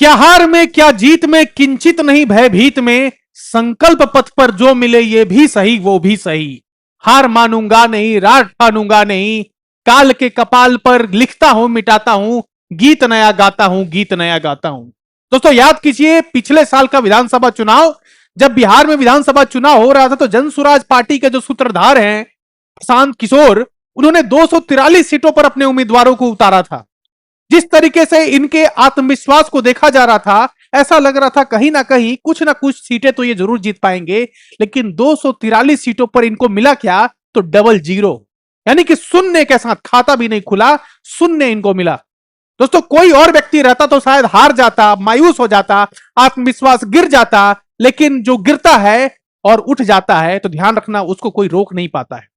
क्या हार में क्या जीत में किंचित नहीं भयभीत में, संकल्प पथ पर जो मिले ये भी सही वो भी सही। हार मानूंगा नहीं, रात ठानूंगा नहीं, काल के कपाल पर लिखता हूं मिटाता हूं, गीत नया गाता हूं, गीत नया गाता हूं। दोस्तों याद कीजिए पिछले साल का विधानसभा चुनाव, जब बिहार में विधानसभा चुनाव हो रहा था तो जनसुराज पार्टी के जो सूत्रधार हैं प्रशांत किशोर, उन्होंने 243 सीटों पर अपने उम्मीदवारों को उतारा था। जिस तरीके से इनके आत्मविश्वास को देखा जा रहा था, ऐसा लग रहा था कहीं ना कहीं कुछ ना कुछ सीटें तो ये जरूर जीत पाएंगे, लेकिन 243 सीटों पर इनको मिला क्या? तो डबल जीरो, यानी कि शून्य के साथ, खाता भी नहीं खुला, शून्य इनको मिला। दोस्तों कोई और व्यक्ति रहता तो शायद हार जाता, मायूस हो जाता, आत्मविश्वास गिर जाता, लेकिन जो गिरता है और उठ जाता है तो ध्यान रखना उसको कोई रोक नहीं पाता है।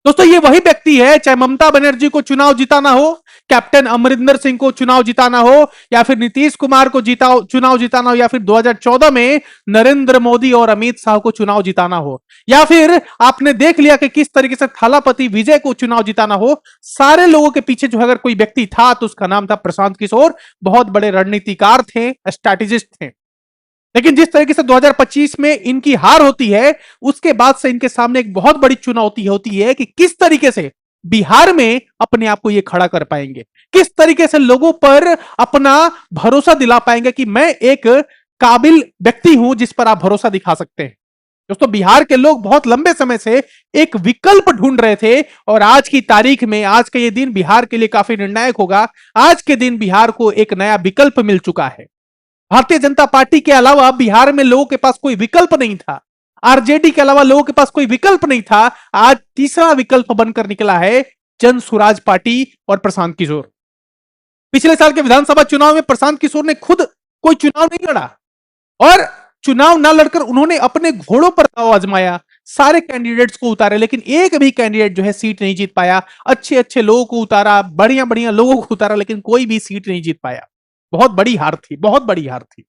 दोस्तों ये वही व्यक्ति है, चाहे ममता बनर्जी को चुनाव जिताना हो, कैप्टन अमरिंदर सिंह को चुनाव जिताना हो, या फिर नीतीश कुमार को चुनाव जिताना हो, या फिर 2014 में नरेंद्र मोदी और अमित शाह को चुनाव जिताना हो, या फिर आपने देख लिया कि किस तरीके से थालापति विजय को चुनाव जिताना हो, सारे लोगों के पीछे जो अगर कोई व्यक्ति था तो उसका नाम था प्रशांत किशोर। बहुत बड़े रणनीतिकार थे, स्ट्रैटेजिस्ट थे। लेकिन जिस तरीके से 2025 में इनकी हार होती है, उसके बाद से इनके सामने एक बहुत बड़ी चुनौती होती है कि किस तरीके से बिहार में अपने आप को ये खड़ा कर पाएंगे, किस तरीके से लोगों पर अपना भरोसा दिला पाएंगे कि मैं एक काबिल व्यक्ति हूं जिस पर आप भरोसा दिखा सकते हैं। दोस्तों बिहार के लोग बहुत लंबे समय से एक विकल्प ढूंढ रहे थे, और आज की तारीख में, आज का ये दिन बिहार के लिए काफी निर्णायक होगा। आज के दिन बिहार को एक नया विकल्प मिल चुका है। भारतीय जनता पार्टी के अलावा बिहार में लोगों के पास कोई विकल्प नहीं था, आरजेडी के अलावा लोगों के पास कोई विकल्प नहीं था। आज तीसरा विकल्प बनकर निकला है जन सुराज पार्टी और प्रशांत किशोर। पिछले साल के विधानसभा चुनाव में प्रशांत किशोर ने खुद कोई चुनाव नहीं लड़ा, और चुनाव ना लड़कर उन्होंने अपने घोड़ों पर दांव आजमाया, सारे कैंडिडेट्स को उतारे, लेकिन एक भी कैंडिडेट जो है सीट नहीं जीत पाया। अच्छे अच्छे लोगों को उतारा, बढ़िया बढ़िया लोगों को उतारा, लेकिन कोई भी सीट नहीं जीत पाया। बहुत बड़ी हार थी, बहुत बड़ी हार थी।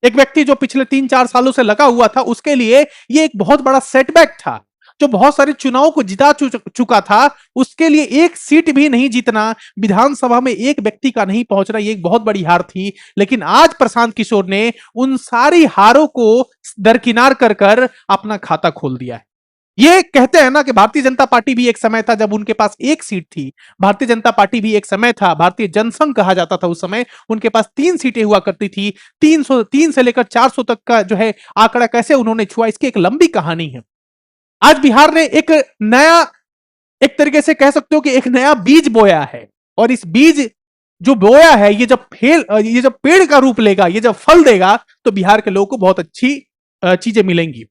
एक व्यक्ति जो पिछले 3-4 सालों से लगा हुआ था, उसके लिए ये एक बहुत बड़ा सेटबैक था। जो बहुत सारे चुनाव को जिता चुका था, उसके लिए एक सीट भी नहीं जीतना, विधानसभा में एक व्यक्ति का नहीं पहुंचना, ये एक बहुत बड़ी हार थी। लेकिन आज प्रशांत किशोर ने उन सारी हारों को दरकिनार कर कर अपना खाता खोल दिया है। ये कहते हैं ना कि भारतीय जनता पार्टी भी एक समय था जब उनके पास एक सीट थी। भारतीय जनता पार्टी भी एक समय था, भारतीय जनसंघ कहा जाता था उस समय, उनके पास 3 सीटें हुआ करती थी। 303 से लेकर 400 तक का जो है आंकड़ा कैसे उन्होंने छुआ, इसकी एक लंबी कहानी है। आज बिहार ने एक नया, एक तरीके से कह सकते हो कि एक नया बीज बोया है, और इस बीज जो बोया है, ये जब पेड़ का रूप लेगा, ये जब फल देगा, तो बिहार के लोगों को बहुत अच्छी चीजें मिलेंगी।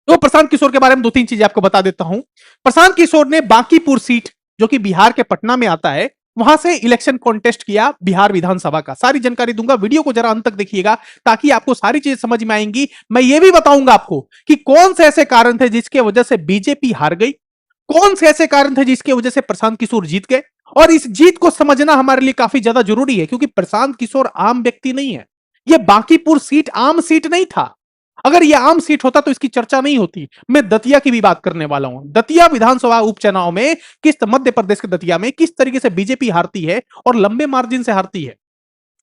तो प्रशांत किशोर के बारे में 2-3 चीजें आपको बता देता हूं। प्रशांत किशोर ने बांकीपुर सीट, जो कि बिहार के पटना में आता है, वहां से इलेक्शन कॉन्टेस्ट किया बिहार विधानसभा का। सारी जानकारी दूंगा, वीडियो को जरा अंत तक देखिएगा ताकि आपको सारी चीजें समझ में आएंगी। मैं ये भी बताऊंगा आपको कि कौन से ऐसे कारण थे जिसके वजह से बीजेपी हार गई, कौन से ऐसे कारण थे जिसकी वजह से प्रशांत किशोर जीत गए। और इस जीत को समझना हमारे लिए काफी ज्यादा जरूरी है, क्योंकि प्रशांत किशोर आम व्यक्ति नहीं है। यह बांकीपुर सीट आम सीट नहीं था। अगर यह आम सीट होता तो इसकी चर्चा नहीं होती। मैं दतिया की भी बात करने वाला हूं। दतिया विधानसभा उपचुनाव में, मध्य प्रदेश के दतिया में किस तरीके से बीजेपी हारती है और लंबे मार्जिन से हारती है,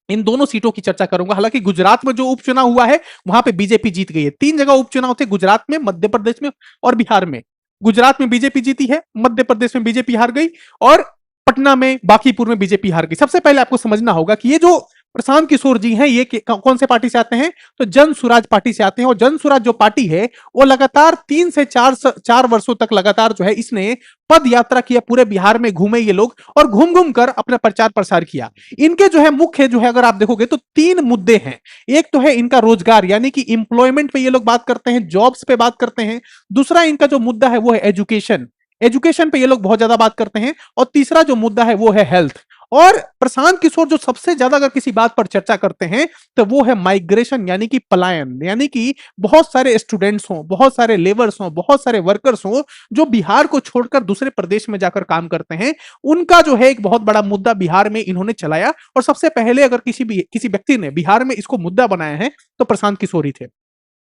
इन दोनों सीटों की चर्चा करूंगा। हालांकि गुजरात में जो उपचुनाव हुआ है वहां पे बीजेपी जीत गई है। 3 जगह उपचुनाव थे, गुजरात में, मध्य प्रदेश में और बिहार में। गुजरात में बीजेपी जीती है, मध्य प्रदेश में बीजेपी हार गई, और पटना में, बांकीपुर में बीजेपी हार गई। सबसे पहले आपको समझना होगा कि ये जो प्रशांत किशोर जी हैं, ये कौन से पार्टी से आते हैं? तो जन सुराज पार्टी से आते हैं। और जन सुराज जो पार्टी है वो लगातार 3 से 4 वर्षों तक लगातार जो है इसने पद यात्रा किया, पूरे बिहार में घूमे ये लोग, और घूम घूम कर अपना प्रचार प्रसार किया। इनके जो है मुख्य जो है, अगर आप देखोगे तो 3 मुद्दे हैं। एक तो है इनका रोजगार, यानी कि इंप्लॉयमेंट पे ये लोग बात करते हैं, जॉब्स पे बात करते हैं। दूसरा इनका जो मुद्दा है वो है एजुकेशन, एजुकेशन पे ये लोग बहुत ज्यादा बात करते हैं। और तीसरा जो मुद्दा है वो है हेल्थ। और प्रशांत किशोर जो सबसे ज्यादा अगर किसी बात पर चर्चा करते हैं तो वो है माइग्रेशन, यानी कि पलायन, यानी कि बहुत सारे स्टूडेंट्स हों, बहुत सारे लेबर्स हों, बहुत सारे वर्कर्स हों जो बिहार को छोड़कर दूसरे प्रदेश में जाकर काम करते हैं। उनका जो है एक बहुत बड़ा मुद्दा बिहार में इन्होंने चलाया। और सबसे पहले अगर किसी व्यक्ति ने बिहार में इसको मुद्दा बनाया है तो प्रशांत किशोर ही थे।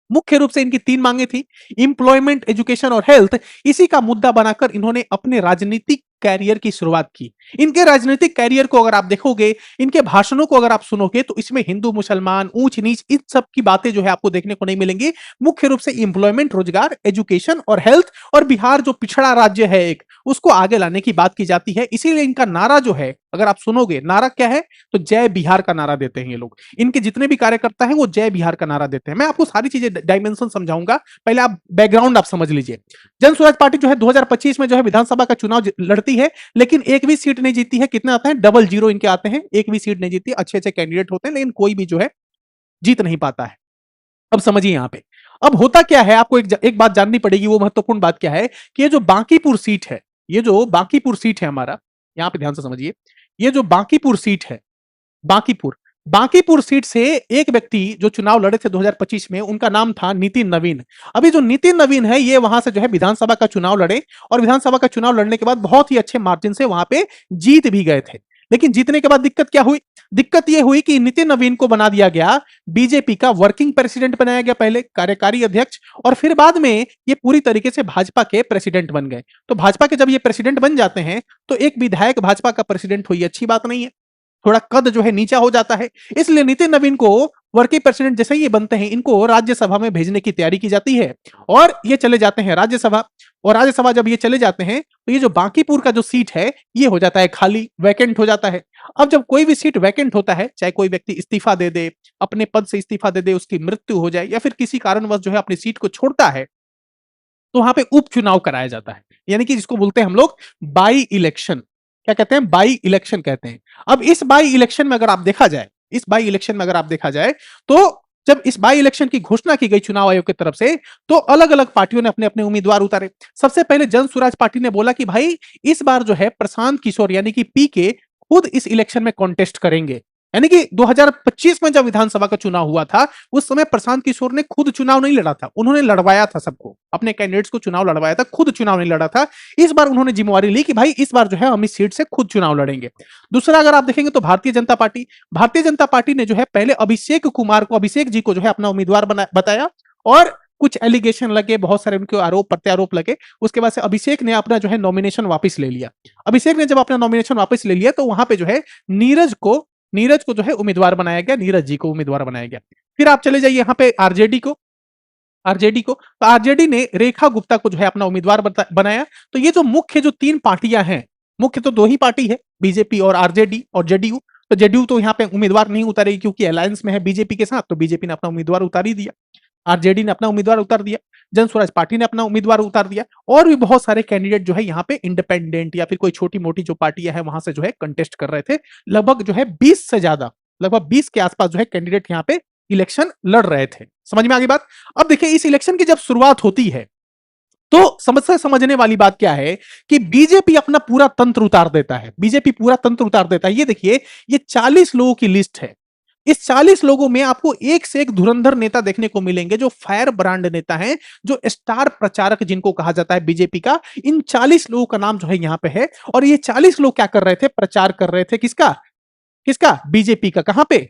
मुख्य रूप से इनकी 3 मांगे थी, इंप्लॉयमेंट, एजुकेशन और हेल्थ। इसी का मुद्दा बनाकर इन्होंने अपने राजनीतिक कैरियर की शुरुआत की। इनके राजनीतिक कैरियर को अगर आप देखोगे, इनके भाषणों को अगर आप सुनोगे, तो इसमें हिंदू मुसलमान, ऊंच नीच, इन सब की बातें जो है आपको देखने को नहीं मिलेंगी। मुख्य रूप से इंप्लॉयमेंट, रोजगार, एजुकेशन और हेल्थ, और बिहार जो पिछड़ा राज्य है एक, उसको आगे लाने की बात की जाती है। इसीलिए इनका नारा जो है, अगर आप सुनोगे, नारा क्या है, तो जय बिहार का नारा देते हैं ये लोग। इनके जितने भी कार्यकर्ता हैं वो जय बिहार का नारा देते हैं। मैं आपको सारी चीजें डायमेंशन समझाऊंगा, पहले आप बैकग्राउंड आप समझ लीजिए। जन स्वराज पार्टी जो है 2025 में जो है विधानसभा का चुनाव लड़ती है, लेकिन एक भी सीट नहीं जीती है। कितने आते हैं? 00 इनके आते हैं, एक भी सीट नहीं जीती। अच्छे अच्छे कैंडिडेट होते हैं, लेकिन कोई भी जो है जीत नहीं पाता है। अब समझिए यहां पे अब होता क्या है, आपको एक बात जाननी पड़ेगी। वो महत्वपूर्ण बात क्या है कि ये जो बांकीपुर सीट है, ये जो बांकीपुर सीट है हमारा, यहां पे ध्यान से समझिए, ये जो बांकीपुर सीट है, बांकीपुर बांकीपुर सीट से एक व्यक्ति जो चुनाव लड़े थे 2025 में, उनका नाम था नितिन नवीन। अभी जो नितिन नवीन है, ये वहां से जो है विधानसभा का चुनाव लड़े, और विधानसभा का चुनाव लड़ने के बाद बहुत ही अच्छे मार्जिन से वहां पे जीत भी गए थे। लेकिन जीतने के बाद दिक्कत क्या हुई? दिक्कत यह हुई कि नितिन नवीन को बना दिया गया बीजेपी का वर्किंग प्रेसिडेंट बनाया गया, पहले कार्यकारी अध्यक्ष, और फिर बाद में ये पूरी तरीके से भाजपा के प्रेसिडेंट बन गए। तो भाजपा के जब ये प्रेसिडेंट बन जाते हैं, तो एक विधायक भाजपा का प्रेसिडेंट हुई, अच्छी बात नहीं है, थोड़ा कद जो है नीचा हो जाता है। इसलिए नितिन नवीन को वर्किंग प्रेसिडेंट जैसे ही ये बनते हैं, इनको राज्यसभा में भेजने की तैयारी की जाती है, और ये चले जाते हैं राज्यसभा। और राज्यसभा जब ये चले जाते हैं, तो ये जो बांकीपुर का जो सीट है, ये हो जाता है खाली, वैकेंट हो जाता है। अब जब कोई भी सीट वैकेंट होता है, चाहे कोई व्यक्ति इस्तीफा दे दे, अपने पद से इस्तीफा दे दे, उसकी मृत्यु हो जाए, या फिर किसी कारणवश जो है अपनी सीट को छोड़ता है, तो वहां पे उपचुनाव कराया जाता है। यानी कि जिसको बोलते हैं हम लोग बाई इलेक्शन। क्या कहते हैं? बाई इलेक्शन कहते हैं। अब इस बाई इलेक्शन में अगर आप देखा जाए, इस बाई इलेक्शन में अगर आप देखा जाए, तो जब इस बाई इलेक्शन की घोषणा की गई चुनाव आयोग की तरफ से, तो अलग अलग पार्टियों ने अपने अपने उम्मीदवार उतारे। सबसे पहले जन स्वराज पार्टी ने बोला कि भाई, इस बार जो है प्रशांत किशोर यानी कि पी के खुद इस इलेक्शन में कॉन्टेस्ट करेंगे। यानी कि 2025 में जब विधानसभा का चुनाव हुआ था, उस समय प्रशांत किशोर ने खुद चुनाव नहीं लड़ा था, उन्होंने लड़वाया था सबको, अपने कैंडिडेट्स को चुनाव लड़वाया था, खुद चुनाव नहीं लड़ा था। इस बार उन्होंने जिम्मेवारी ली कि भाई इस बार जो है हम इस सीट से खुद चुनाव लड़ेंगे। दूसरा अगर आप देखेंगे तो भारतीय जनता पार्टी ने जो है पहले अभिषेक जी को जो है अपना उम्मीदवार बताया, और कुछ एलिगेशन लगे, बहुत सारे उनके आरोप प्रत्यारोप लगे। उसके बाद से अभिषेक ने अपना जो है नॉमिनेशन वापस ले लिया। अभिषेक ने जब अपना नॉमिनेशन वापस ले लिया, तो वहां पे जो है नीरज को जो है उम्मीदवार बनाया गया, नीरज जी को उम्मीदवार बनाया गया। फिर आप चले जाइए यहाँ पे आरजेडी को तो आरजेडी ने रेखा गुप्ता को जो है अपना उम्मीदवार बनाया। तो ये जो मुख्य जो तीन पार्टियां हैं, मुख्य तो दो ही पार्टी है, बीजेपी और आरजेडी और जेडीयू। तो जेडीयू तो यहाँ पे उम्मीदवार नहीं उतारेगी, क्योंकि अलायंस में है बीजेपी के साथ, तो बीजेपी ने अपना उम्मीदवार उतार ही दिया, आरजेडी ने अपना उम्मीदवार उतार दिया, जन स्वराज पार्टी ने अपना उम्मीदवार उतार दिया, और भी बहुत सारे कैंडिडेट जो है यहाँ पे इंडिपेंडेंट या फिर कोई छोटी मोटी जो पार्टियां है वहां से जो है कंटेस्ट कर रहे थे। लगभग जो है 20 से ज्यादा, लगभग 20 के आसपास जो है कैंडिडेट यहाँ पे इलेक्शन लड़ रहे थे। समझ में आ गई बात? अब देखिए, इस इलेक्शन की जब शुरुआत होती है, तो समझने वाली बात क्या है कि बीजेपी अपना पूरा तंत्र उतार देता है। बीजेपी पूरा तंत्र उतार देता है। ये देखिए, ये 40 लोगों की लिस्ट है। इस 40 लोगों में आपको एक से एक धुरंधर नेता देखने को मिलेंगे, जो फायर ब्रांड नेता हैं, जो स्टार प्रचारक जिनको कहा जाता है बीजेपी का। इन 40 लोगों का नाम जो है यहां पे है, और ये 40 लोग क्या कर रहे थे? प्रचार कर रहे थे। किसका? किसका? बीजेपी का। कहां पे?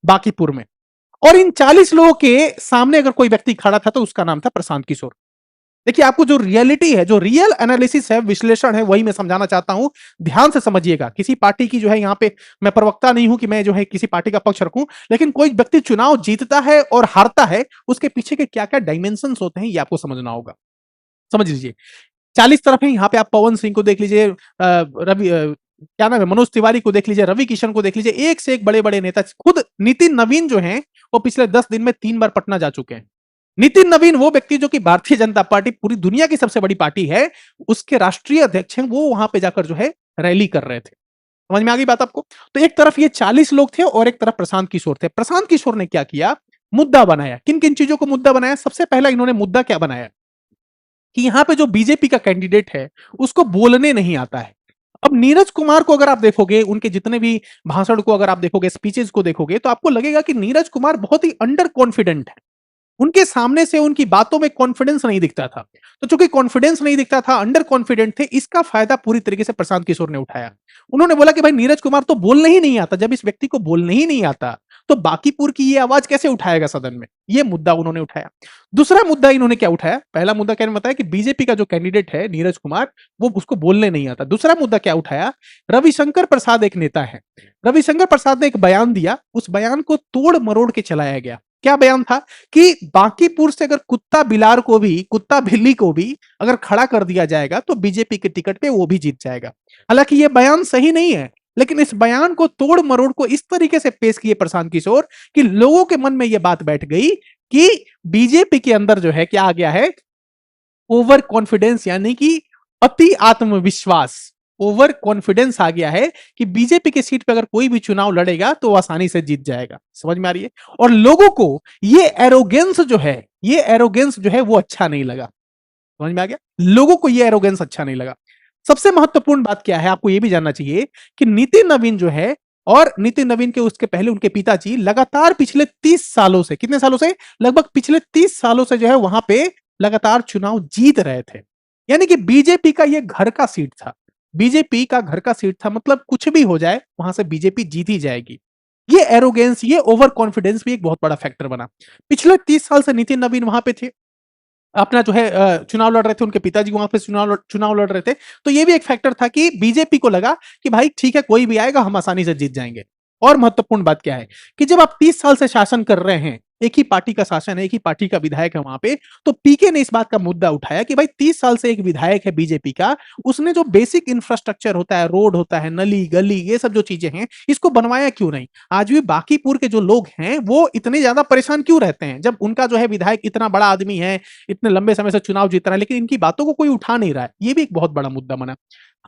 बांकीपुर में। और इन 40 लोगों के सामने अगर कोई व्यक्ति खड़ा था, तो उसका नाम था प्रशांत किशोर। देखिए, आपको जो रियलिटी है, जो रियल एनालिसिस है, विश्लेषण है, वही मैं समझाना चाहता हूं। ध्यान से समझिएगा। किसी पार्टी की जो है यहां पे मैं प्रवक्ता नहीं हूं कि मैं जो है किसी पार्टी का पक्ष रखूं, लेकिन कोई व्यक्ति चुनाव जीतता है और हारता है, उसके पीछे के क्या क्या डायमेंशन होते हैं, ये आपको समझना होगा। समझ लीजिए, 40 तरफ है। यहाँ पे आप पवन सिंह को देख लीजिए, रवि क्या नाम है, मनोज तिवारी को देख लीजिए, रवि किशन को देख लीजिए, एक से एक बड़े बड़े नेता। खुद नितिन नवीन जो हैं, वो पिछले 10 दिन में 3 बार पटना जा चुके हैं। नितिन नवीन वो व्यक्ति जो कि भारतीय जनता पार्टी पूरी दुनिया की सबसे बड़ी पार्टी है, उसके राष्ट्रीय अध्यक्ष हैं, वो वहां पे जाकर जो है रैली कर रहे थे। समझ में आ गई बात आपको? तो एक तरफ ये 40 लोग थे, और एक तरफ प्रशांत किशोर थे। प्रशांत किशोर ने क्या किया? मुद्दा बनाया। किन किन चीजों को मुद्दा बनाया? सबसे पहला इन्होंने मुद्दा क्या बनाया कि यहां पे जो बीजेपी का कैंडिडेट है, उसको बोलने नहीं आता है। अब नीरज कुमार को अगर आप देखोगे, उनके जितने भी भाषण को अगर आप देखोगे, स्पीचेस को देखोगे, तो आपको लगेगा कि नीरज कुमार बहुत ही अंडर कॉन्फिडेंट है। उनके सामने से उनकी बातों में कॉन्फिडेंस नहीं दिखता था। तो चूंकि कॉन्फिडेंस नहीं दिखता था, अंडर कॉन्फिडेंट थे, इसका फायदा पूरी तरीके से प्रशांत किशोर ने उठाया। उन्होंने बोला कि भाई नीरज कुमार तो बोलने ही नहीं आता। जब इस व्यक्ति को बोलने ही नहीं आता, तो बांकीपुर की ये आवाज कैसे उठाएगा सदन में, ये मुद्दा उन्होंने उठाया। दूसरा मुद्दा इन्होंने क्या उठाया, पहला मुद्दा क्या बताया कि बीजेपी का जो कैंडिडेट है नीरज कुमार, वो उसको बोलने नहीं आता। दूसरा मुद्दा क्या उठाया, रविशंकर प्रसाद एक नेता है, रविशंकर प्रसाद ने एक बयान दिया, उस बयान को तोड़ मरोड़ के चलाया गया। क्या बयान था कि बांकीपुर से अगर कुत्ता बिलार को भी, कुत्ता बिल्ली को भी अगर खड़ा कर दिया जाएगा तो बीजेपी के टिकट पे वो भी जीत जाएगा। हालांकि ये बयान सही नहीं है, लेकिन इस बयान को तोड़ मरोड़ को इस तरीके से पेश किए प्रशांत किशोर कि लोगों के मन में यह बात बैठ गई कि बीजेपी के अंदर जो है क्या आ गया है, ओवर कॉन्फिडेंस, यानी कि अति आत्मविश्वास, ओवर कॉन्फिडेंस आ गया है कि बीजेपी की सीट पर अगर कोई भी चुनाव लड़ेगा तो आसानी से जीत जाएगा। समझ में आ रही है? और लोगों को ये एरोगेंस जो है, ये एरोगेंस जो है वो अच्छा नहीं लगा। समझ में आ गया? लोगों को ये एरोगेंस अच्छा नहीं लगा। सबसे महत्वपूर्ण बात क्या है, आपको यह भी जानना चाहिए कि नितिन नवीन जो है, और नितिन नवीन के उसके पहले उनके पिताजी लगातार पिछले 30 सालों से, कितने सालों से, लगभग पिछले 30 सालों से जो है वहां पे लगातार चुनाव जीत रहे थे। यानी कि बीजेपी का ये घर का सीट था, बीजेपी का घर का सीट था, मतलब कुछ भी हो जाए वहां से बीजेपी जीत ही जाएगी। ये एरोगेंस, ये ओवर कॉन्फिडेंस भी एक बहुत बड़ा फैक्टर बना। पिछले 30 साल से नितिन नवीन वहां पे थे, अपना जो है चुनाव लड़ रहे थे, उनके पिताजी वहां पे चुनाव लड़ रहे थे। तो ये भी एक फैक्टर था कि बीजेपी को लगा कि भाई ठीक है, कोई भी आएगा हम आसानी से जीत जाएंगे। और महत्वपूर्ण बात क्या है कि जब आप 30 साल से शासन कर रहे हैं, एक ही पार्टी का शासन है, एक ही पार्टी का विधायक है वहां पे, तो पीके ने इस बात का मुद्दा उठाया कि भाई 30 साल से एक विधायक है बीजेपी का, उसने जो बेसिक इंफ्रास्ट्रक्चर होता है, रोड होता है, नली गली, ये सब जो चीजें हैं, इसको बनवाया क्यों नहीं? आज भी बांकीपुर के जो लोग हैं वो इतने ज्यादा परेशान क्यों रहते हैं, जब उनका जो है विधायक इतना बड़ा आदमी है, इतने लंबे समय से चुनाव जीत रहा है, लेकिन इनकी बातों को कोई उठा नहीं रहा है। ये भी एक बहुत बड़ा मुद्दा बना।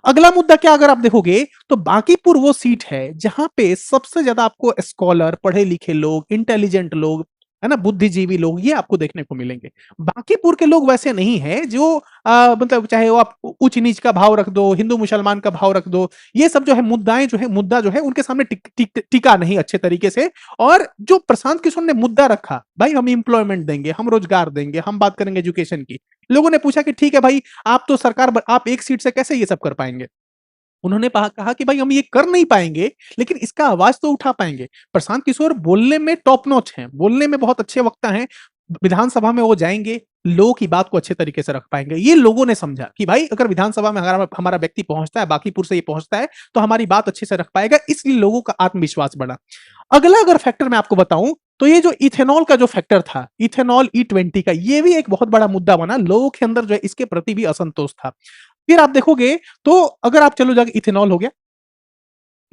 अगला मुद्दा क्या, अगर आप देखोगे तो बांकीपुर वो सीट है जहां पे सबसे ज्यादा आपको स्कॉलर, पढ़े लिखे लोग, इंटेलिजेंट लोग, है ना, बुद्धिजीवी लोग, ये आपको देखने को मिलेंगे। बांकीपुर के लोग वैसे नहीं है जो मतलब चाहे वो आप उच्च नीच का भाव रख दो, हिंदू मुसलमान का भाव रख दो, ये सब जो है मुद्दाएं जो है, मुद्दा जो है उनके सामने टिका नहीं अच्छे तरीके से। और जो प्रशांत किशोर ने मुद्दा रखा, भाई हम इंप्लॉयमेंट देंगे, हम रोजगार देंगे, हम बात करेंगे एजुकेशन की, लोगों ने पूछा कि ठीक है भाई, आप तो सरकार, आप एक सीट से कैसे ये सब कर पाएंगे? उन्होंने कहा कि भाई हम ये कर नहीं पाएंगे, लेकिन इसका आवाज तो उठा पाएंगे। प्रशांत किशोर बोलने में टॉप नॉच हैं, बोलने में बहुत अच्छे वक्ता हैं, विधानसभा में वो जाएंगे, लोगों की बात को अच्छे तरीके से रख पाएंगे। ये लोगों ने समझा कि भाई अगर विधानसभा में हमारा हमारा व्यक्ति पहुंचता है, बांकीपुर से ये पहुंचता है, तो हमारी बात अच्छे से रख पाएगा, इसलिए लोगों का आत्मविश्वास बढ़ा। अगला अगर फैक्टर मैं आपको बताऊं तो ये जो इथेनॉल का जो फैक्टर था, इथेनॉल E20 का, ये भी एक बहुत बड़ा मुद्दा बना। लोगों के अंदर जो है इसके प्रति भी असंतोष था। फिर आप देखोगे तो अगर आप चलो जाके, इथेनॉल हो गया,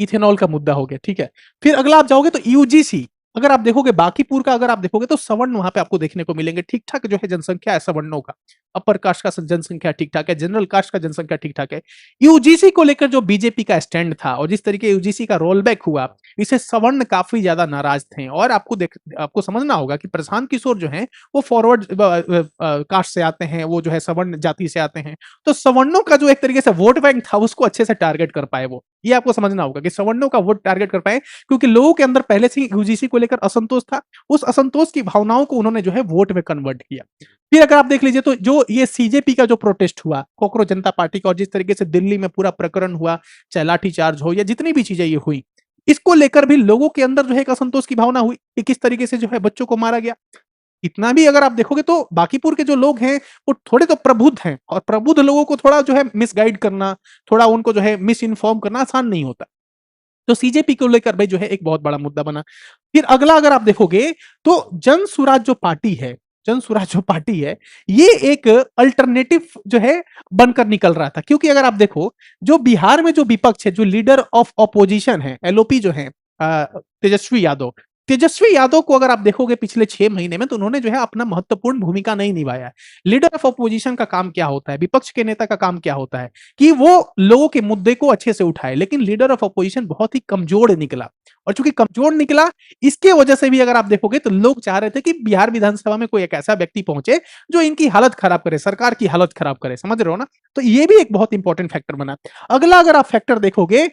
इथेनॉल का मुद्दा हो गया, ठीक है। फिर अगला आप जाओगे तो यूजीसी, अगर आप देखोगे बांकीपुर का, अगर आप देखोगे तो सवर्ण वहां पे आपको देखने को मिलेंगे, ठीक ठाक जो है जनसंख्या है सवर्णों का, अपर कास्ट का जनसंख्या ठीक ठाक है, जनरल कास्ट का जनसंख्या ठीक ठाक है। यूजीसी को लेकर जो बीजेपी का स्टैंड था और जिस तरीके यूजीसी का रोल बैक हुआ, इसे सवर्ण काफी ज्यादा नाराज थे। और आपको समझना होगा कि प्रशांत किशोर जो है वो फॉरवर्ड कास्ट से आते हैं, वो जो है सवर्ण जाति से आते हैं, तो सवर्णों का जो एक तरीके से वोट बैंक था उसको अच्छे से टारगेट कर पाए वो, ये आपको समझना होगा कि सवर्णों का वोट टारगेट कर पाए, क्योंकि लोगों के अंदर पहले से ही यूजीसी को लेकर असंतोष था। उस असंतोष की भावनाओं को उन्होंने जो है वोट में कन्वर्ट किया। फिर अगर आप देख लीजिए तो जो ये सीजेपी का जो प्रोटेस्ट हुआ, कॉकरोच जनता पार्टी का, और जिस तरीके से दिल्ली में पूरा प्रकरण हुआ, चाहे लाठीचार्ज हो या जितनी भी चीजें ये हुई, इसको लेकर भी लोगों के अंदर जो है एक असंतोष की भावना हुई कि किस तरीके से जो है बच्चों को मारा गया। इतना भी अगर आप देखोगे तो बांकीपुर के जो लोग हैं वो थोड़े तो प्रबुद्ध हैं, और प्रबुद्ध लोगों को थोड़ा जो है मिसगाइड करना, थोड़ा उनको जो है मिस इन्फॉर्म करना आसान नहीं होता। तो सीजेपी को लेकर भाई जो है एक बहुत बड़ा मुद्दा बना। फिर अगला अगर आप देखोगे तो जन सुराज जो पार्टी है, जन सुराज जो पार्टी है, ये एक अल्टरनेटिव जो है बनकर निकल रहा था। क्योंकि अगर आप देखो, जो बिहार में जो विपक्ष है, जो लीडर ऑफ ऑपोजिशन है, एलओपी जो है, तेजस्वी यादव, तेजस्वी यादव को अगर आप देखोगे पिछले 6 महीने में, तो उन्होंने जो है अपना महत्वपूर्ण भूमिका नहीं निभाया है। लीडर ऑफ ऑपोजिशन का काम क्या होता है, विपक्ष के नेता का काम क्या होता है कि वो लोगों के मुद्दे को अच्छे से उठाए, लेकिन लीडर ऑफ ऑपोजिशन बहुत ही कमजोर निकला। और चूंकि कमजोर निकला, इसके वजह से भी अगर आप देखोगे तो लोग चाह रहे थे कि बिहार विधानसभा में कोई एक ऐसा व्यक्ति पहुंचे जो इनकी हालत खराब करे, सरकार की हालत खराब करे। समझ रहे हो ना? तो ये भी एक बहुत इंपॉर्टेंट फैक्टर बना। अगला अगर आप फैक्टर देखोगे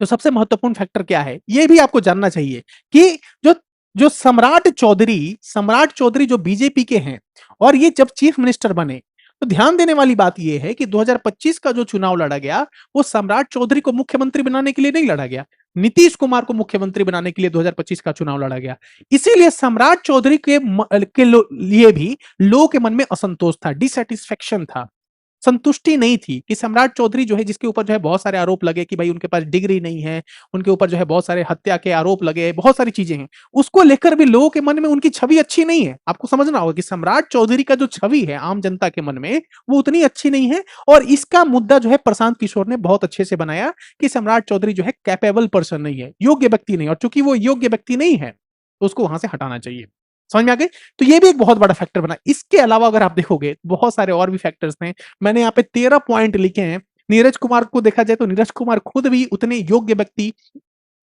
तो सबसे महत्वपूर्ण फैक्टर क्या है, ये भी आपको जानना चाहिए कि जो जो सम्राट चौधरी जो बीजेपी के हैं, और ये जब चीफ मिनिस्टर बने, तो ध्यान देने वाली बात यह है कि 2025 का जो चुनाव लड़ा गया वो सम्राट चौधरी को मुख्यमंत्री बनाने के लिए नहीं लड़ा गया, नीतीश कुमार को मुख्यमंत्री बनाने के लिए 2025 का चुनाव लड़ा गया। इसीलिए सम्राट चौधरी लिए भी लोगों के मन में असंतोष था, डिसैटिस्फैक्शन था, संतुष्टि नहीं थी कि सम्राट चौधरी जो है, जिसके ऊपर जो है बहुत सारे आरोप लगे कि भाई उनके पास डिग्री नहीं है, उनके ऊपर जो है बहुत सारे हत्या के आरोप लगे, बहुत सारी चीजें हैं, उसको लेकर भी लोगों के मन में उनकी छवि अच्छी नहीं है। आपको समझना होगा कि सम्राट चौधरी का जो छवि है आम जनता के मन में वो उतनी अच्छी नहीं है। और इसका मुद्दा जो है प्रशांत किशोर ने बहुत अच्छे से बनाया कि सम्राट चौधरी जो है कैपेबल पर्सन नहीं है, योग्य व्यक्ति नहीं, और चूंकि वो योग्य व्यक्ति नहीं है तो उसको वहां से हटाना चाहिए। समझ में आ गई? तो ये भी एक बहुत बड़ा फैक्टर बना। इसके अलावा अगर आप देखोगे बहुत सारे और भी फैक्टर्स हैं, मैंने यहाँ पे 13 पॉइंट लिखे हैं। नीरज कुमार को देखा जाए तो नीरज कुमार खुद भी उतने योग्य व्यक्ति,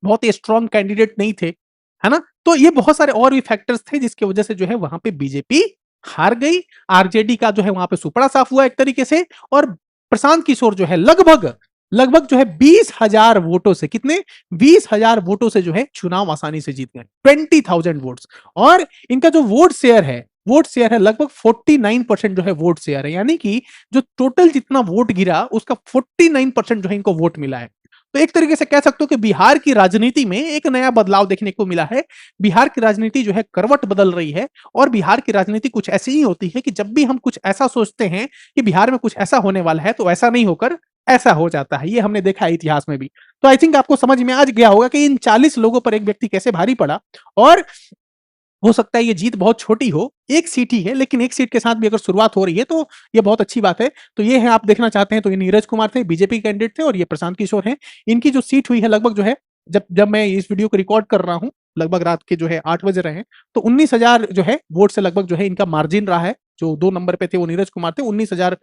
बहुत ही स्ट्रॉन्ग कैंडिडेट नहीं थे, है ना? तो ये बहुत सारे और भी फैक्टर्स थे जिसकी वजह से जो है वहां पे बीजेपी हार गई। आरजेडी का जो है वहां पे सुपड़ा साफ हुआ एक तरीके से, और प्रशांत किशोर जो है लगभग लगभग जो है 20,000 वोटों से, कितने 20,000 वोटों से जो है चुनाव आसानी से जीत गए, 20,000 वोट्स। और इनका जो वोट शेयर है लगभग 49% जो है वोट शेयर है, यानी कि जो टोटल जितना वोट गिरा उसका 49% जो है इनको वोट मिला है। तो एक तरीके से कह सकते हो कि बिहार की राजनीति में एक नया बदलाव देखने को मिला है। बिहार की राजनीति जो है करवट बदल रही है, और बिहार की राजनीति कुछ ऐसी ही होती है कि जब भी हम कुछ ऐसा सोचते हैं कि बिहार में कुछ ऐसा होने वाला है तो ऐसा नहीं होकर ऐसा हो जाता है। ये हमने देखा है इतिहास में भी। तो आई थिंक आपको समझ में आज गया होगा कि इन 40 लोगों पर एक व्यक्ति कैसे भारी पड़ा। और हो सकता है ये जीत बहुत छोटी हो, एक सीट ही है, लेकिन एक सीट के साथ भी अगर शुरुआत हो रही है तो ये बहुत अच्छी बात है। तो ये है, आप देखना चाहते हैं तो ये नीरज कुमार थे, बीजेपी कैंडिडेट थे, और ये प्रशांत किशोर हैं। इनकी जो सीट हुई है लगभग जो है, जब जब मैं इस वीडियो को रिकॉर्ड कर रहा हूं लगभग रात के जो है 8 बज रहे हैं, तो 19,000 जो है वोट से लगभग जो है इनका मार्जिन रहा है। जो 2 नंबर पे थे वो नीरज कुमार थे, 19,000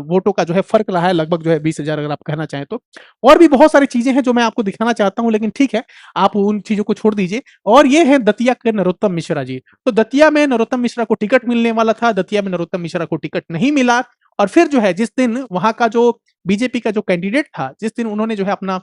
वोटों का जो है फर्क रहा है, लगभग जो है 20,000 अगर आप कहना चाहें तो। और भी बहुत सारी चीजें हैं जो मैं आपको दिखाना चाहता हूं, लेकिन ठीक है, आप उन चीजों को छोड़ दीजिए। और ये है दतिया के नरोत्तम मिश्रा जी। तो दतिया में नरोत्तम मिश्रा को टिकट मिलने वाला था, दतिया में नरोत्तम मिश्रा को टिकट नहीं मिला। और फिर जो है जिस दिन वहां का जो बीजेपी का जो कैंडिडेट था, जिस दिन उन्होंने जो है अपना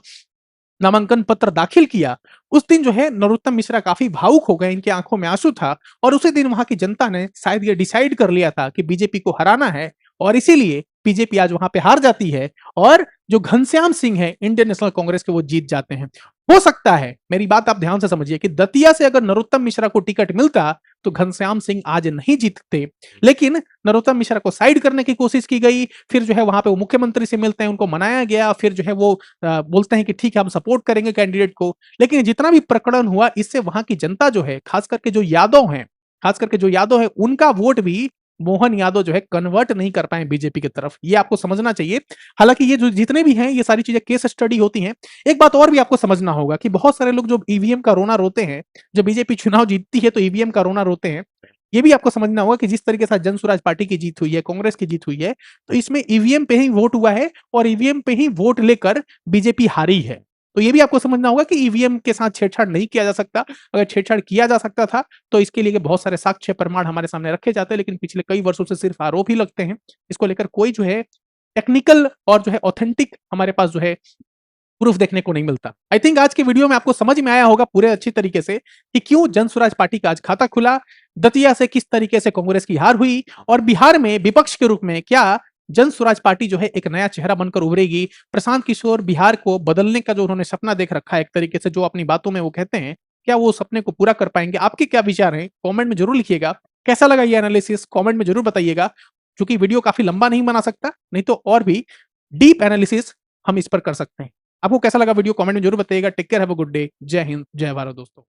नामांकन पत्र दाखिल किया, उस दिन जो है नरोत्तम मिश्रा काफी भावुक हो गए, इनकी आंखों में आंसू था। और उसी दिन वहां की जनता ने शायद ये डिसाइड कर लिया था कि बीजेपी को हराना है, और इसीलिए बीजेपी आज वहां पे हार जाती है, और जो घनश्याम सिंह है इंडियन नेशनल कांग्रेस के, वो जीत जाते हैं। हो सकता है, मेरी बात आप ध्यान से समझिए, कि दतिया से अगर नरोत्तम मिश्रा को टिकट मिलता तो घनश्याम सिंह आज नहीं जीतते, लेकिन नरोत्तम मिश्रा को साइड करने की कोशिश की गई। फिर जो है वहां पे वो मुख्यमंत्री से मिलते हैं, उनको मनाया गया, फिर जो है वो बोलते हैं कि ठीक है हम सपोर्ट करेंगे कैंडिडेट को। लेकिन जितना भी प्रकरण हुआ, इससे वहां की जनता जो है, खास करके जो यादव है, उनका वोट भी मोहन यादव जो है कन्वर्ट नहीं कर पाए बीजेपी की तरफ। ये आपको समझना चाहिए। हालांकि ये जो जितने भी हैं, ये सारी चीजें केस स्टडी होती हैं। एक बात और भी आपको समझना होगा कि बहुत सारे लोग जो ईवीएम का रोना रोते हैं, जब बीजेपी चुनाव जीतती है तो ईवीएम का रोना रोते हैं। ये भी आपको समझना होगा कि जिस तरीके से जन स्वराज पार्टी की जीत हुई है, कांग्रेस की जीत हुई है, तो इसमें ईवीएम पे ही वोट हुआ है, और ईवीएम पे ही वोट लेकर बीजेपी हारी है। तो ये भी आपको समझना होगा कि ईवीएम के साथ छेड़छाड़ नहीं किया जा सकता। अगर छेड़छाड़ किया जा सकता था तो इसके लिए बहुत सारे साक्ष्य प्रमाण हमारे सामने रखे जाते हैं, लेकिन पिछले कई वर्षों से सिर्फ आरोप ही लगते हैं। इसको लेकर कोई जो है टेक्निकल और जो है ऑथेंटिक हमारे पास जो है प्रूफ देखने को नहीं मिलता। आई थिंक आज के वीडियो में आपको समझ में आया होगा पूरे अच्छी तरीके से कि क्यों जन स्वराज पार्टी का आज खाता खुला, दतिया से किस तरीके से कांग्रेस की हार हुई, और बिहार में विपक्ष के रूप में क्या जन स्वराज पार्टी जो है एक नया चेहरा बनकर उभरेगी। प्रशांत किशोर बिहार को बदलने का जो उन्होंने सपना देख रखा है, एक तरीके से जो अपनी बातों में वो कहते हैं, क्या वो सपने को पूरा कर पाएंगे? आपके क्या विचार हैं कमेंट में जरूर लिखिएगा। कैसा लगा ये एनालिसिस कमेंट में जरूर बताइएगा। क्योंकि वीडियो काफी लंबा नहीं बना सकता, नहीं तो और भी डीप एनालिसिस हम इस पर कर सकते हैं। आपको कैसा लगा वीडियो कमेंट में जरूर बताइएगा। Take care, have a good day. जय हिंद, जय भारत दोस्तों।